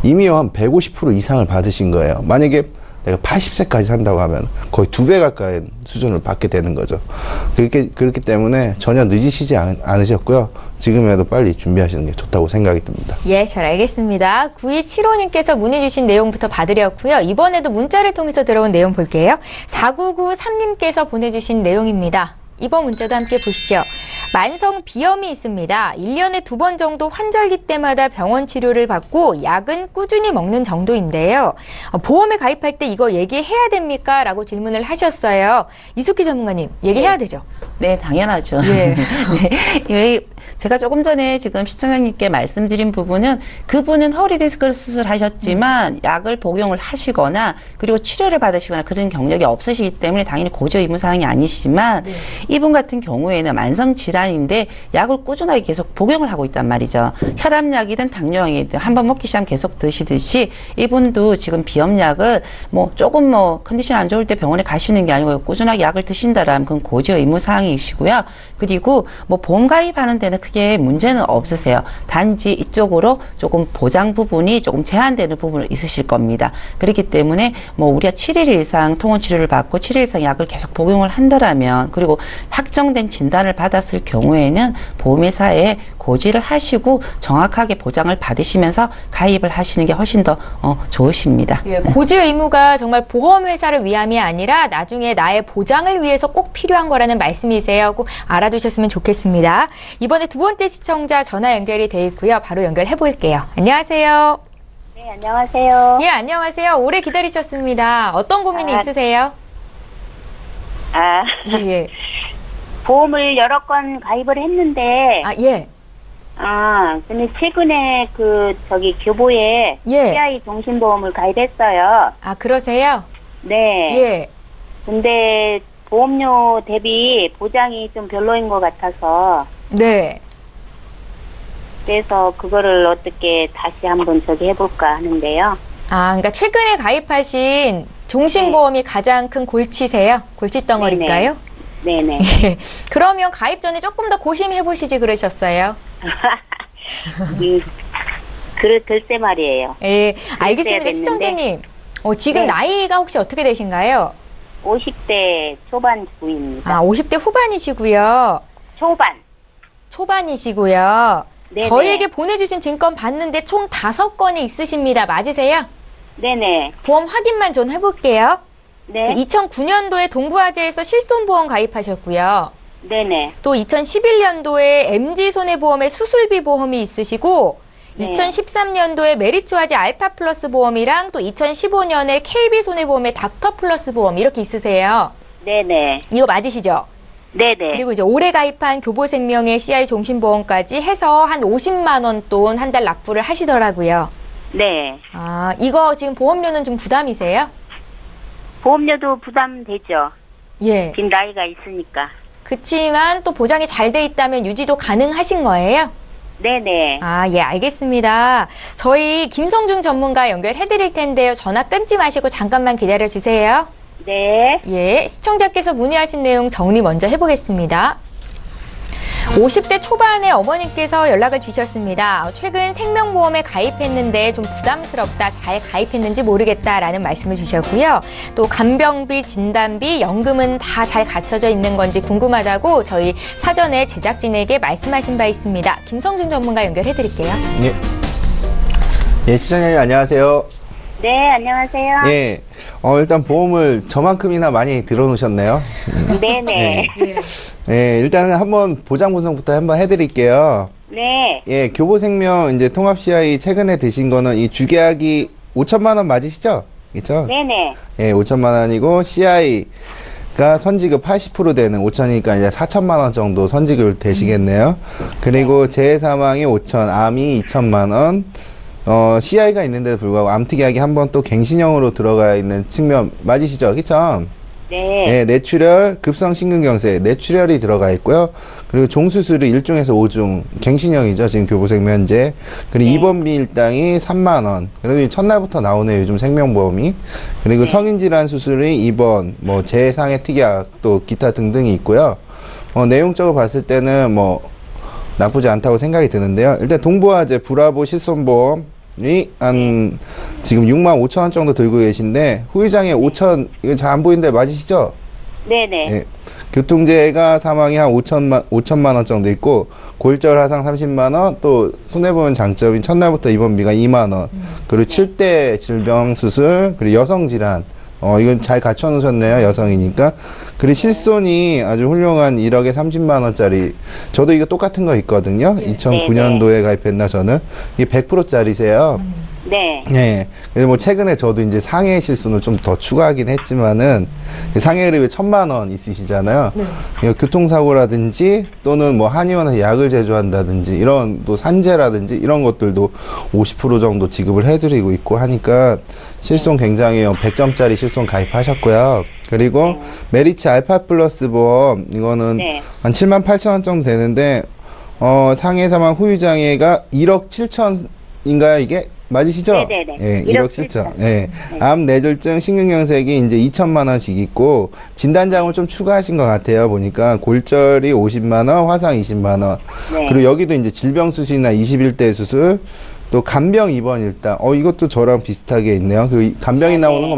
이미 한 150% 이상을 받으신 거예요. 만약에 내가 80세까지 산다고 하면 거의 2배 가까이 수준을 받게 되는 거죠. 그렇기 때문에 전혀 늦으시지 않으셨고요. 지금이라도 빨리 준비하시는 게 좋다고 생각이 듭니다. 예, 잘 알겠습니다. 9275님께서 문의 주신 내용부터 봐드렸고요. 이번에도 문자를 통해서 들어온 내용 볼게요. 4993님께서 보내주신 내용입니다. 이번 문자도 함께 보시죠. 만성 비염이 있습니다. 1년에 2번 정도 환절기 때마다 병원 치료를 받고 약은 꾸준히 먹는 정도인데요. 보험에 가입할 때 이거 얘기해야 됩니까? 라고 질문을 하셨어요. 이숙희 전문가님, 얘기해야 되죠? 네, 당연하죠. 예. 네. 제가 조금 전에 지금 시청자님께 말씀드린 부분은 그분은 허리 디스크를 수술하셨지만 약을 복용을 하시거나 그리고 치료를 받으시거나 그런 경력이 없으시기 때문에 당연히 고저 의무 사항이 아니시지만 이분 같은 경우에는 만성 질환인데 약을 꾸준하게 계속 복용을 하고 있단 말이죠. 혈압약이든 당뇨약이든 한번 먹기 시작하면 계속 드시듯이 이분도 지금 비염약을 조금 컨디션 안 좋을 때 병원에 가시는 게 아니고 꾸준하게 약을 드신다라면 그건 고저 의무 사항이시고요. 그리고 보험 가입하는 데는 크게 문제는 없으세요. 단지 이쪽으로 조금 보장 부분이 조금 제한되는 부분이 있으실 겁니다. 그렇기 때문에 우리가 7일 이상 통원 치료를 받고 7일 이상 약을 계속 복용을 한다라면 그리고 확정된 진단을 받았을 경우에는 보험회사에 고지를 하시고 정확하게 보장을 받으시면서 가입을 하시는 게 훨씬 더 좋으십니다. 예, 고지 의무가 정말 보험회사를 위함이 아니라 나중에 나의 보장을 위해서 꼭 필요한 거라는 말씀이세요. 꼭 알아두셨으면 좋겠습니다. 이번에 두 번째 시청자 전화 연결이 돼 있고요. 바로 연결해 볼게요. 안녕하세요. 네, 안녕하세요. 예, 안녕하세요. 오래 기다리셨습니다. 어떤 고민이 있으세요? 예. 보험을 여러 건 가입을 했는데, 예. 근데 최근에 교보에 PI 종신보험을 가입했어요. 그러세요? 네. 예. 근데 보험료 대비 보장이 좀 별로인 것 같아서. 네. 그래서 그거를 어떻게 다시 한번 저기 해볼까 하는데요. 아, 그러니까 최근에 가입하신 종신보험이 가장 큰 골치세요? 골칫덩어리일까요? 네네. 그러면 가입 전에 조금 더 고심해보시지 그러셨어요? 글쎄 말이에요. 예, 알겠습니다. 됐는데. 시청자님. 지금 네. 나이가 혹시 어떻게 되신가요? 50대 초반부입니다. 아, 50대 후반이시고요. 초반이시고요. 네네. 저희에게 보내주신 증권 봤는데 총 5건이 있으십니다. 맞으세요? 네네. 보험 확인만 좀 해볼게요. 네. 2009년도에 동부화재에서 실손보험 가입하셨고요. 네네. 또 2011년도에 MG손해보험의 수술비 보험이 있으시고 네. 2013년도에 메리츠화재 알파플러스 보험이랑 또 2015년에 KB손해보험의 닥터플러스 보험 이렇게 있으세요. 네네. 이거 맞으시죠? 네네. 그리고 이제 올해 가입한 교보생명의 CI 종신보험까지 해서 한 50만 원 돈 한 달 납부를 하시더라고요. 네. 아, 이거 지금 보험료는 좀 부담이세요? 보험료도 부담되죠. 예. 지금 나이가 있으니까. 그치만 또 보장이 잘 돼 있다면 유지도 가능하신 거예요? 네네. 아, 예, 알겠습니다. 저희 김성중 전문가 연결해 드릴 텐데요. 전화 끊지 마시고 잠깐만 기다려 주세요. 네. 예, 시청자께서 문의하신 내용 정리 먼저 해보겠습니다. 50대 초반의 어머님께서 연락을 주셨습니다. 최근 생명보험에 가입했는데 좀 부담스럽다, 잘 가입했는지 모르겠다라는 말씀을 주셨고요. 또 간병비, 진단비, 연금은 다 잘 갖춰져 있는 건지 궁금하다고 저희 사전에 제작진에게 말씀하신 바 있습니다. 김성준 전문가 연결해 드릴게요. 예. 예, 시청자님 안녕하세요. 네, 안녕하세요. 예. 일단 보험을 저만큼이나 많이 들어놓으셨네요. 네네. 예, 일단은 한번 보장 분석부터 한번 해드릴게요. 네. 예, 교보생명 이제 통합 CI 최근에 드신 거는 이 주계약이 5천만 원 맞으시죠? 그렇죠? 네네. 예, 5천만 원이고 CI가 선지급 80% 되는 5천이니까 이제 4천만 원 정도 선지급 되시겠네요. 그리고 재해사망이 5천, 암이 2천만 원. CI가 있는데도 불구하고 암특약이 한번 또 갱신형으로 들어가 있는 측면 맞으시죠? 그쵸? 네. 네, 뇌출혈, 급성심근경색, 뇌출혈이 들어가 있고요. 그리고 종수술이 1중에서 5중, 갱신형이죠. 지금 교보생명 현재. 그리고 네. 입원비 일당이 3만원. 그래도 첫날부터 나오네요. 요즘 생명보험이. 그리고 성인질환 수술이 입원, 뭐, 재상해 특약, 또 기타 등등이 있고요. 내용적으로 봤을 때는 뭐, 나쁘지 않다고 생각이 드는데요. 일단 동부화재 브라보 실손보험이 한 지금 6만 5천 원 정도 들고 계신데 후유장애 5천 이거 잘 안 보이는데 맞으시죠? 네네. 예. 교통재해가 사망이 한 5천만 원 정도 있고 골절 화상 30만 원, 또 손해보는 장점인 첫날부터 입원비가 2만 원, 그리고 7대 질병 수술, 그리고 여성 질환. 이건 잘 갖춰놓으셨네요, 여성이니까. 그리고 실손이 아주 훌륭한 1억에 30만 원짜리. 저도 이거 똑같은 거 있거든요. 2009년도에 가입했나, 저는. 이게 100%짜리세요. 네. 네. 그래서 뭐 최근에 저도 이제 상해 실손을 좀 더 추가하긴 했지만은 상해를 왜 1,000만 원 있으시잖아요. 네. 교통사고라든지 또는 뭐 한의원에서 약을 제조한다든지 이런 또 산재라든지 이런 것들도 50% 정도 지급을 해드리고 있고 하니까 실손 굉장히 100점짜리 실손 가입하셨고요. 그리고 메리츠 알파 플러스 보험 이거는 한 7만 8천 원 정도 되는데 상해 사망 후유장애가 1억 7천인가요 이게? 맞으시죠? 네네네. 예, 1억 7천. 예. 암 뇌졸중 심근경색이 이제 2천만 원씩 있고 진단장을 좀 추가하신 것 같아요. 보니까 골절이 50만 원, 화상 20만 원. 네. 그리고 여기도 이제 질병 수술이나 21대 수술, 또 간병 입원 일당. 이것도 저랑 비슷하게 있네요. 그 간병이 나오는 거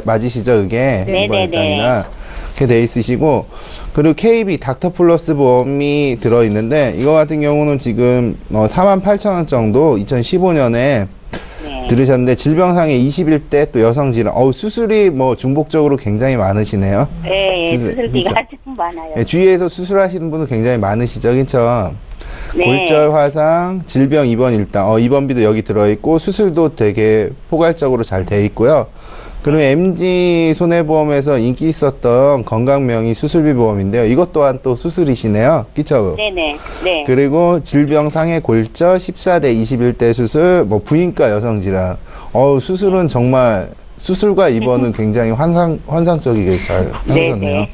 맞으시죠? 그게 입원 일당이나 이렇게 돼 있으시고, 그리고 KB 닥터플러스 보험이 들어 있는데 이거 같은 경우는 지금 4만 8천 원 정도 2015년에 들으셨는데 질병상의 21대 또 여성질환 수술이 뭐 중복적으로 굉장히 많으시네요. 네, 수술비가 아주 많아요. 네, 주위에서 수술하시는 분은 굉장히 많으시죠, 그렇죠? 네. 골절 화상, 질병 입원 일당, 입원비도 여기 들어있고 수술도 되게 포괄적으로 잘 돼 있고요. 그리고 MG 손해보험에서 인기 있었던 건강명의 수술비 보험인데요. 이것 또한 또 수술이시네요. 그쵸? 네네. 네. 그리고 질병 상해 골절 14대 21대 수술, 뭐 부인과 여성질환. 수술은 정말 수술과 입원은 굉장히 환상적이게 잘 하셨네요.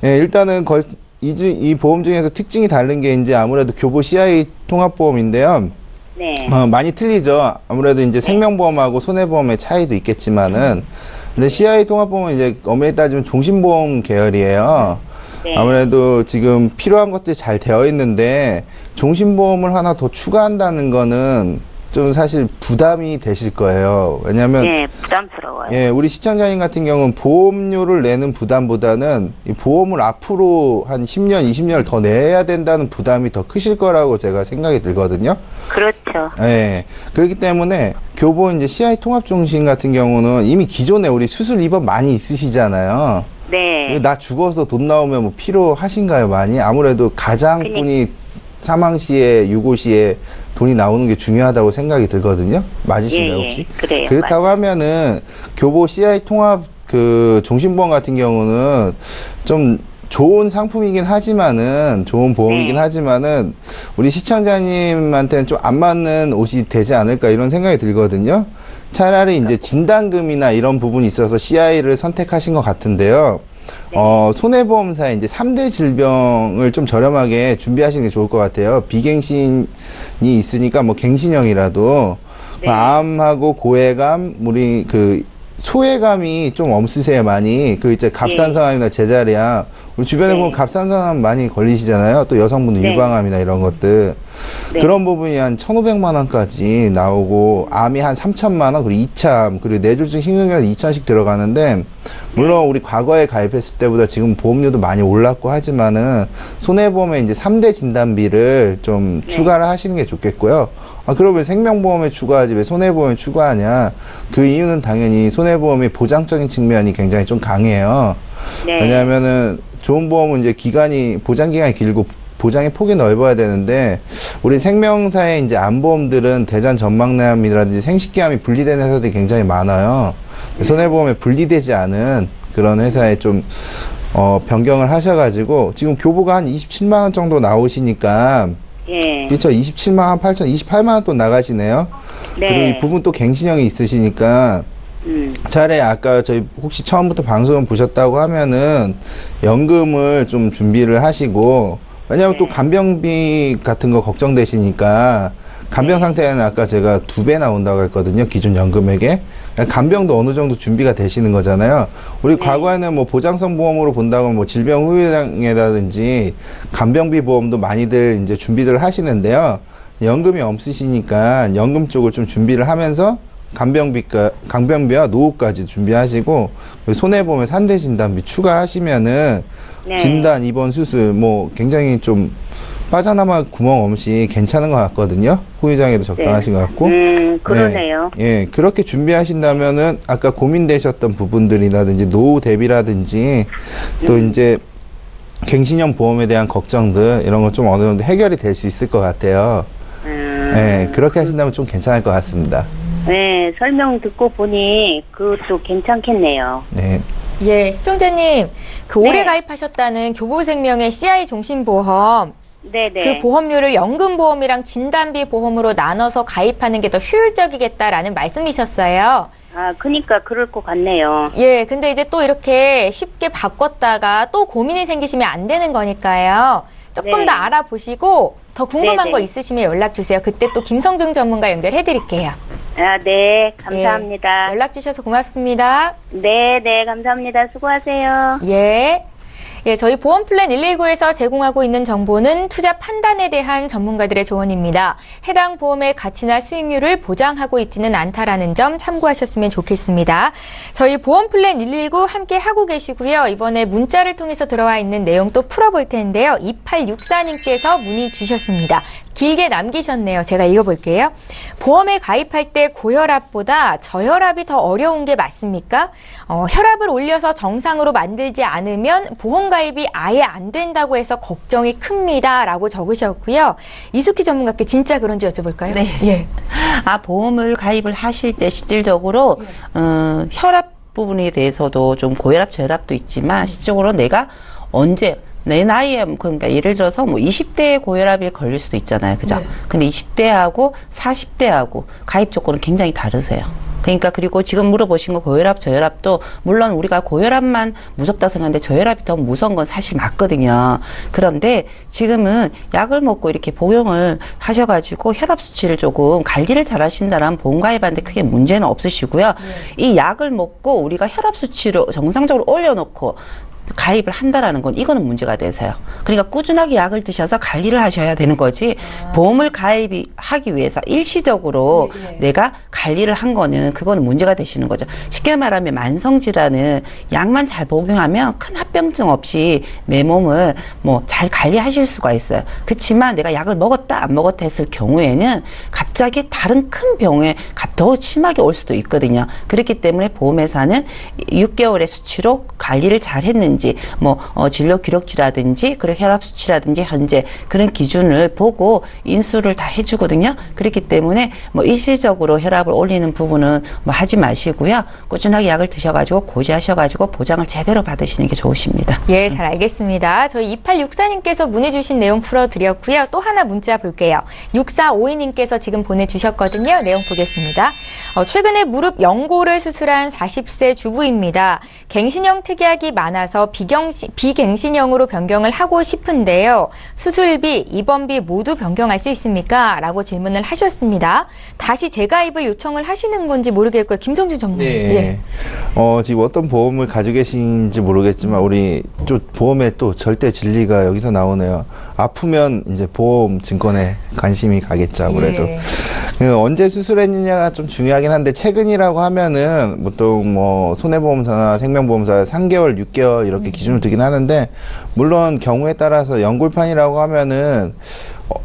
예, 일단은 이 보험 중에서 특징이 다른 게 이제 아무래도 교보 CI 통합보험인데요. 네. 많이 틀리죠. 아무래도 이제 생명보험하고 손해보험의 차이도 있겠지만은, 근데 CI 통합보험은 이제 엄밀히 따지면 종신보험 계열이에요. 네. 아무래도 지금 필요한 것들이 잘 되어 있는데, 종신보험을 하나 더 추가한다는 거는 좀 사실 부담이 되실 거예요. 왜냐면, 네, 부담스러워요. 예, 우리 시청자님 같은 경우는 보험료를 내는 부담보다는 이 보험을 앞으로 한 10년, 20년을 더 내야 된다는 부담이 더 크실 거라고 제가 생각이 들거든요. 그렇죠. 예. 그렇기 때문에 교보 이제 CI 통합종신 같은 경우는 이미 기존에 우리 수술 입원 많이 있으시잖아요. 네. 나 죽어서 돈 나오면 뭐 필요하신가요, 많이? 아무래도 가장분이 사망 시에, 유고 시에 돈이 나오는 게 중요하다고 생각이 들거든요. 맞으신가요, 예, 혹시? 그래요. 그렇다고 하면은 교보 CI 통합 그 종신보험 같은 경우는 좀 좋은 상품이긴 하지만은 좋은 보험이긴 네. 하지만은 우리 시청자님한테는 좀 안 맞는 옷이 되지 않을까 이런 생각이 들거든요. 차라리 이제 진단금이나 이런 부분이 있어서 CI를 선택하신 것 같은데요. 손해보험사에 이제 3대 질병을 좀 저렴하게 준비하시는 게 좋을 것 같아요. 비갱신이 있으니까 뭐 갱신형이라도 네. 암하고 고해감, 우리 그 소외감이 좀 없으세요, 많이. 그 이제 갑상선암이나 제자리암. 우리 주변에 보면 갑상선암 많이 걸리시잖아요. 또 여성분들 네. 유방암이나 이런 것들. 네. 그런 부분이 한 1,500만 원까지 나오고, 암이 한 3,000만 원, 그리고 이참, 그리고 뇌졸중 심근경색 2,000씩 들어가는데, 물론 우리 과거에 가입했을 때보다 지금 보험료도 많이 올랐고 하지만은, 손해보험에 이제 3대 진단비를 좀 추가를 하시는 게 좋겠고요. 그러면 생명보험에 추가하지 왜 손해보험에 추가하냐? 그 이유는 당연히 손해보험의 보장적인 측면이 굉장히 좀 강해요. 네. 왜냐하면은 좋은 보험은 이제 보장 기간이 길고 보장의 폭이 넓어야 되는데 우리 생명사의 이제 암보험들은 대장 전막내암이라든지 생식기암이 분리된 회사들이 굉장히 많아요. 손해보험에 분리되지 않은 그런 회사에 좀 변경을 하셔가지고 지금 교보가 한 27만 원 정도 나오시니까 예. 그렇죠. 27만 8천, 28만 원 또 나가시네요. 네. 그리고 이 부분 또 갱신형이 있으시니까 차라리 아까 저희 혹시 처음부터 방송을 보셨다고 하면은 연금을 좀 준비를 하시고 왜냐하면 또 간병비 같은 거 걱정되시니까 간병 상태는 아까 제가 2배 나온다고 했거든요. 기존 연금액에. 간병도 어느 정도 준비가 되시는 거잖아요. 우리 과거에는 뭐 보장성 보험으로 본다고 뭐 질병 후유장애라든지 간병비 보험도 많이들 이제 준비를 하시는데요. 연금이 없으시니까 연금 쪽을 좀 준비를 하면서 간병비와 노후까지 준비하시고 손해보험에 3대 진단비 추가하시면은 진단, 입원, 수술 뭐 굉장히 좀 빠져나갈 구멍 없이 괜찮은 것 같거든요. 후유장애도 적당하신 것 같고. 그러네요. 예, 그렇게 준비하신다면은 아까 고민되셨던 부분들이라든지 노후 대비라든지 또 이제 갱신형 보험에 대한 걱정들 이런 건 좀 어느 정도 해결이 될 수 있을 것 같아요. 예, 그렇게 하신다면 좀 괜찮을 것 같습니다. 네, 설명 듣고 보니 그것도 괜찮겠네요. 네. 예, 시청자님, 그 올해 네. 가입하셨다는 교보생명의 CI 종신보험, 네네. 그 보험료를 연금보험이랑 진단비 보험으로 나눠서 가입하는 게 더 효율적이겠다라는 말씀이셨어요. 그니까 그럴 것 같네요. 예, 근데 이제 또 이렇게 쉽게 바꿨다가 또 고민이 생기시면 안 되는 거니까요. 조금 네. 더 알아보시고 더 궁금한 네네. 거 있으시면 연락 주세요. 그때 또 김성중 전문가 연결해 드릴게요. 네, 감사합니다. 예, 연락 주셔서 고맙습니다. 네, 감사합니다. 수고하세요. 예. 예, 저희 보험플랜 119에서 제공하고 있는 정보는 투자 판단에 대한 전문가들의 조언입니다. 해당 보험의 가치나 수익률을 보장하고 있지는 않다라는 점 참고하셨으면 좋겠습니다. 저희 보험플랜 119 함께 하고 계시고요. 이번에 문자를 통해서 들어와 있는 내용 또 풀어볼 텐데요. 2864님께서 문의 주셨습니다. 길게 남기셨네요. 제가 읽어볼게요. 보험에 가입할 때 고혈압보다 저혈압이 더 어려운 게 맞습니까? 혈압을 올려서 정상으로 만들지 않으면 보험 가입이 아예 안 된다고 해서 걱정이 큽니다. 라고 적으셨고요. 이숙희 전문가께 진짜 그런지 여쭤볼까요? 네. 예. 보험을 가입을 하실 때 실질적으로 혈압 부분에 대해서도 좀 고혈압, 저혈압도 있지만 실질적으로 내가 언제 내 나이에 그러니까 예를 들어서 뭐 20대에 고혈압이 걸릴 수도 있잖아요. 그죠? 네. 근데 20대하고 40대하고 가입 조건은 굉장히 다르세요. 그러니까 그리고 지금 물어보신 거 고혈압, 저혈압도 물론 우리가 고혈압만 무섭다 생각하는데 저혈압이 더 무서운 건 사실 맞거든요. 그런데 지금은 약을 먹고 이렇게 복용을 하셔가지고 혈압 수치를 조금 관리를 잘 하신다면 보험가입하는데 크게 문제는 없으시고요. 이 약을 먹고 우리가 혈압 수치를 정상적으로 올려놓고 가입을 한다라는 건 이거는 문제가 돼서요. 그러니까 꾸준하게 약을 드셔서 관리를 하셔야 되는 거지 보험을 가입하기 위해서 일시적으로 내가 관리를 한 거는 그거는 문제가 되시는 거죠. 쉽게 말하면 만성질환은 약만 잘 복용하면 큰 합병증 없이 내 몸을 뭐 잘 관리하실 수가 있어요. 그렇지만 내가 약을 먹었다 안 먹었다 했을 경우에는 갑자기 다른 큰 병에 더 심하게 올 수도 있거든요. 그렇기 때문에 보험회사는 6개월의 수치로 관리를 잘 했는지 진료 기록지라든지 그리고 혈압 수치라든지 현재 그런 기준을 보고 인수를 다 해주거든요. 그렇기 때문에 일시적으로 혈압을 올리는 부분은 하지 마시고요. 꾸준하게 약을 드셔가지고 고지하셔가지고 보장을 제대로 받으시는 게 좋으십니다. 예, 잘 알겠습니다. 저희 2864님께서 문의 주신 내용 풀어드렸고요. 또 하나 문자 볼게요. 6452님께서 지금 보내주셨거든요. 내용 보겠습니다. 최근에 무릎 연골을 수술한 40세 주부입니다. 갱신형 특약이 많아서 비갱신형으로 변경을 하고 싶은데요. 수술비, 입원비 모두 변경할 수 있습니까? 라고 질문을 하셨습니다. 다시 재가입을 요청을 하시는 건지 모르겠고요. 김성준 전문의. 네. 예. 지금 어떤 보험을 가지고 계신지 모르겠지만 우리 좀 보험의 또 절대 진리가 여기서 나오네요. 아프면 이제 보험 증권에 관심이 가겠죠. 아무래도. 언제 수술했느냐가 좀 중요하긴 한데 최근이라고 하면은 보통 손해보험사나 생명보험사 3개월, 6개월 이렇게 기준을 두긴 하는데 물론 경우에 따라서 연골판이라고 하면은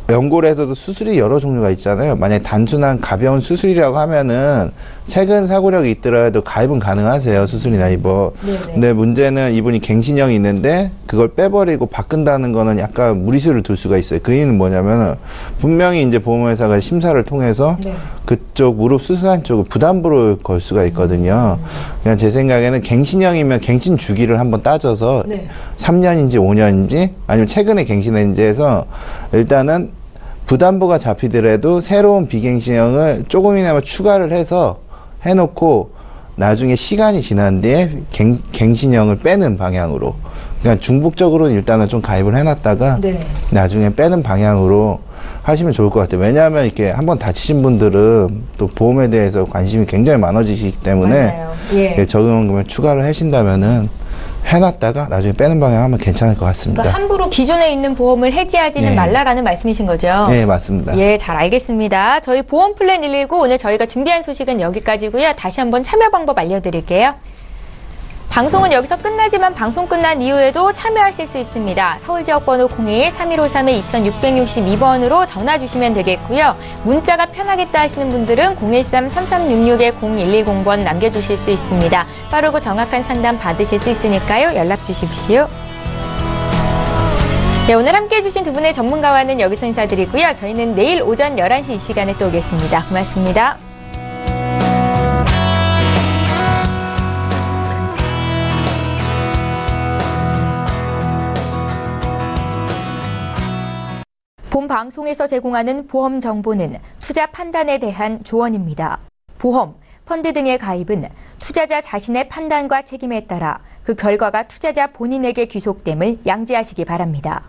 연골에서도 수술이 여러 종류가 있잖아요. 만약에 단순한 가벼운 수술이라고 하면은 최근 사고력이 있더라도 가입은 가능하세요. 수술이나 입원. 근데 문제는 이분이 갱신형이 있는데 그걸 빼버리고 바꾼다는 거는 약간 무리수를 둘 수가 있어요. 그 이유는 뭐냐면은 분명히 이제 보험회사가 심사를 통해서 그쪽 무릎 수술한 쪽을 부담부를 걸 수가 있거든요. 그냥 제 생각에는 갱신형이면 갱신 주기를 한번 따져서 3년인지 5년인지 아니면 최근에 갱신했는지 해서 일단은 부담부가 잡히더라도 새로운 비갱신형을 조금이나마 추가를 해서 해놓고 나중에 시간이 지난 뒤에 갱신형을 빼는 방향으로 그냥 중복적으로는 일단은 좀 가입을 해놨다가 나중에 빼는 방향으로 하시면 좋을 것 같아요. 왜냐하면 이렇게 한번 다치신 분들은 또 보험에 대해서 관심이 굉장히 많아지시기 때문에 적용금을 추가를 하신다면은 해놨다가 나중에 빼는 방향 하면 괜찮을 것 같습니다. 그러니까 함부로 기존에 있는 보험을 해지하지는 말라라는 말씀이신 거죠? 네, 맞습니다. 예, 잘 알겠습니다. 저희 보험 플랜 119 오늘 저희가 준비한 소식은 여기까지고요. 다시 한번 참여 방법 알려드릴게요. 방송은 여기서 끝나지만 방송 끝난 이후에도 참여하실 수 있습니다. 서울지역번호 01-3153-2662번으로 전화 주시면 되겠고요. 문자가 편하겠다 하시는 분들은 013-3366-0110번 남겨주실 수 있습니다. 빠르고 정확한 상담 받으실 수 있으니까요. 연락 주십시오. 네, 오늘 함께해 주신 두 분의 전문가와는 여기서 인사드리고요. 저희는 내일 오전 11시 이 시간에 또 오겠습니다. 고맙습니다. 본 방송에서 제공하는 보험 정보는 투자 판단에 대한 조언입니다. 보험, 펀드 등의 가입은 투자자 자신의 판단과 책임에 따라 그 결과가 투자자 본인에게 귀속됨을 양지하시기 바랍니다.